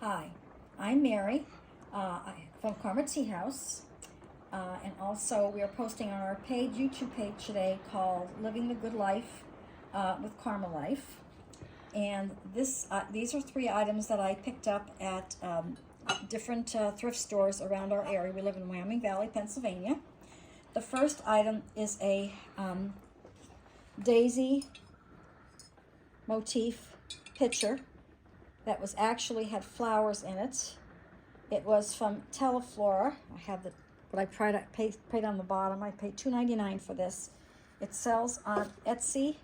Hi, I'm Mary from Karma Tea House, and also we are posting on our YouTube page today called Living the Good Life with Karma Life. And these are 3 items that I picked up at different thrift stores around our area. We live in Wyoming Valley, Pennsylvania. The first item is a daisy motif pitcher that was actually had flowers in it. It was from Teleflora. I have what I paid on the bottom. I paid $2.99 for this. It sells on Etsy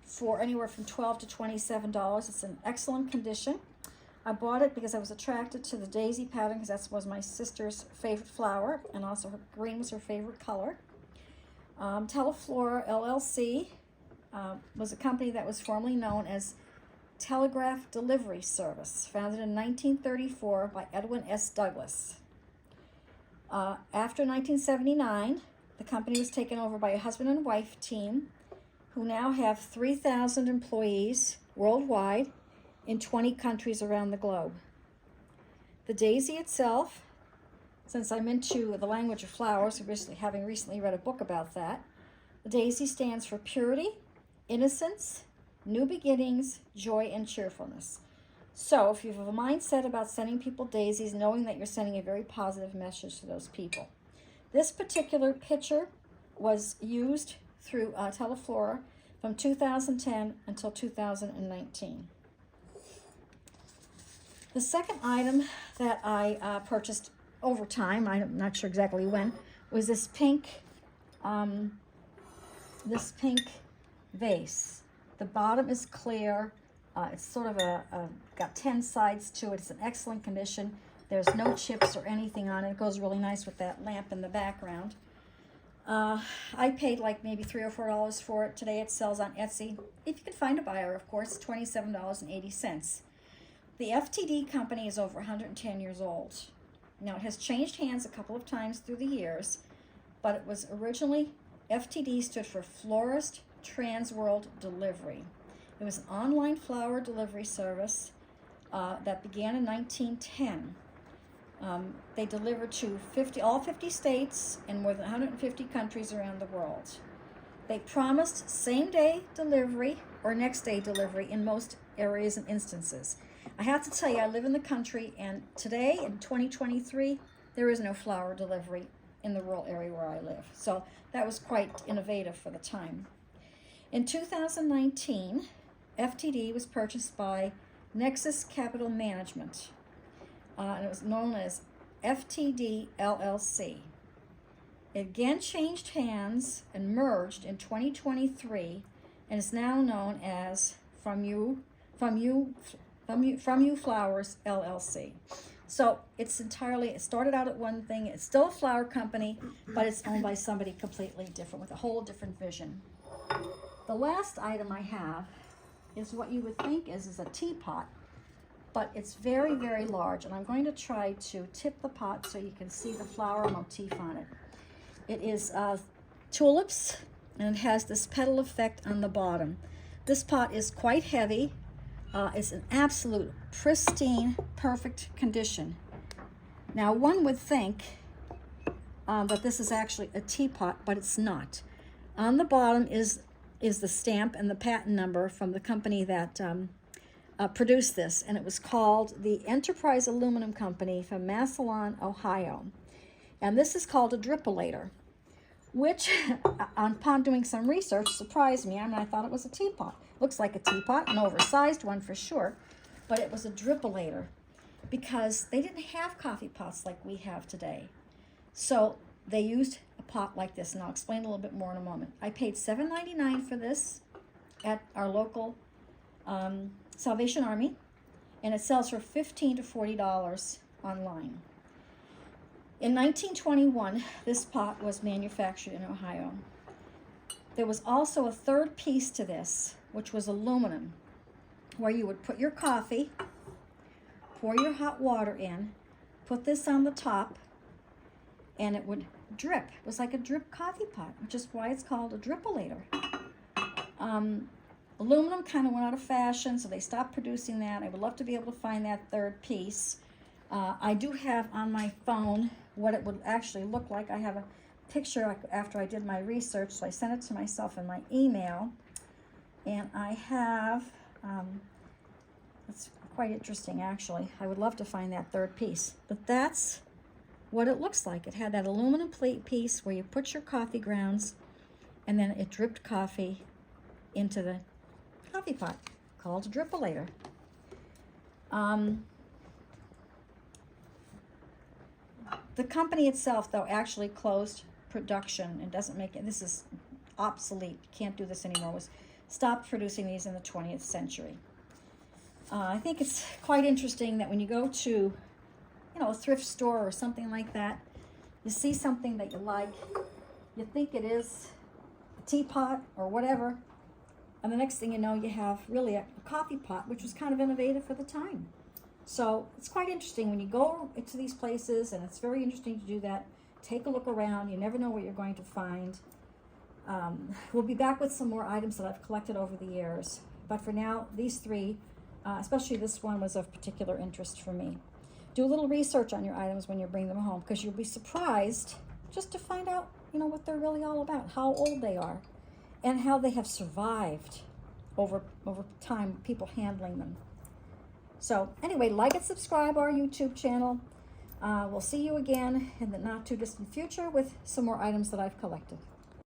for anywhere from $12 to $27. It's in excellent condition. I bought it because I was attracted to the daisy pattern because that was my sister's favorite flower, and also green was her favorite color. Teleflora LLC was a company that was formerly known as Telegraph Delivery Service, founded in 1934 by Edwin S. Douglas. After 1979, the company was taken over by a husband and wife team who now have 3,000 employees worldwide in 20 countries around the globe. The daisy itself, since I'm into the language of flowers, having recently read a book about that, the daisy stands for purity, innocence, new beginnings, joy, and cheerfulness. So if you have a mindset about sending people daisies, knowing that you're sending a very positive message to those people. This particular pitcher was used through Teleflora from 2010 until 2019. The second item that I purchased over time, I'm not sure exactly when, was this pink vase. The bottom is clear. It's sort of got 10 sides to it. It's in excellent condition. There's no chips or anything on it. It goes really nice with that lamp in the background. I paid like maybe $3 or $4 for it. Today it sells on Etsy. If you can find a buyer, of course, $27.80. The FTD company is over 110 years old. Now it has changed hands a couple of times through the years, but it was originally, FTD stood for Florist Trans World Delivery. It was an online flower delivery service that began in 1910. They delivered to all 50 states and more than 150 countries around the world. They promised same-day delivery or next-day delivery in most areas and instances. I have to tell you, I live in the country, and today, in 2023, there is no flower delivery in the rural area where I live. So that was quite innovative for the time. In 2019, FTD was purchased by Nexus Capital Management, and it was known as FTD LLC. It again changed hands and merged in 2023, and is now known as From You Flowers LLC. So it started out at one thing. It's still a flower company, but it's owned by somebody completely different with a whole different vision. The last item I have is what you would think is a teapot, but it's very, very large, and I'm going to try to tip the pot so you can see the flower motif on it. It is tulips, and it has this petal effect on the bottom. This pot is quite heavy. It's an absolute pristine, perfect condition. Now, one would think that this is actually a teapot, but it's not. On the bottom is the stamp and the patent number from the company that produced this, and it was called the Enterprise Aluminum Company from Massillon, Ohio. And this is called a drippolator, which, upon doing some research, surprised me. I thought it was a teapot. Looks like a teapot, an oversized one for sure, but it was a drippolator because they didn't have coffee pots like we have today. So they used a pot like this, and I'll explain a little bit more in a moment. I paid $7.99 for this at our local Salvation Army, and it sells for $15 to $40 online. In 1921, this pot was manufactured in Ohio. There was also a third piece to this, which was aluminum, where you would put your coffee, pour your hot water in, put this on the top, and it would drip. It was like a drip coffee pot, which is why it's called a drippolator. Aluminum kind of went out of fashion, so they stopped producing that. I would love to be able to find that third piece. I do have on my phone what it would actually look like. I have a picture after I did my research, so I sent it to myself in my email. And I have, it's quite interesting actually. I would love to find that third piece, but that's what it looks like. It had that aluminum plate piece where you put your coffee grounds, and then it dripped coffee into the coffee pot, called a drippolator. The company itself, though, actually closed production and doesn't make it. This is obsolete. Can't do this anymore. Was stopped producing these in the 20th century. I think it's quite interesting that when you go to, you know, a thrift store or something like that, you see something that you like, you think it is a teapot or whatever, and the next thing you know, you have really a coffee pot, which was kind of innovative for the time. So it's quite interesting when you go into these places, and it's very interesting to do that. Take a look around. You never know what you're going to find. We'll be back with some more items that I've collected over the years. But for now, these three, especially this one, was of particular interest for me. Do a little research on your items when you bring them home, because you'll be surprised just to find out, you know, what they're really all about, how old they are, and how they have survived over time, people handling them. So anyway, like and subscribe our YouTube channel. We'll see you again in the not too distant future with some more items that I've collected.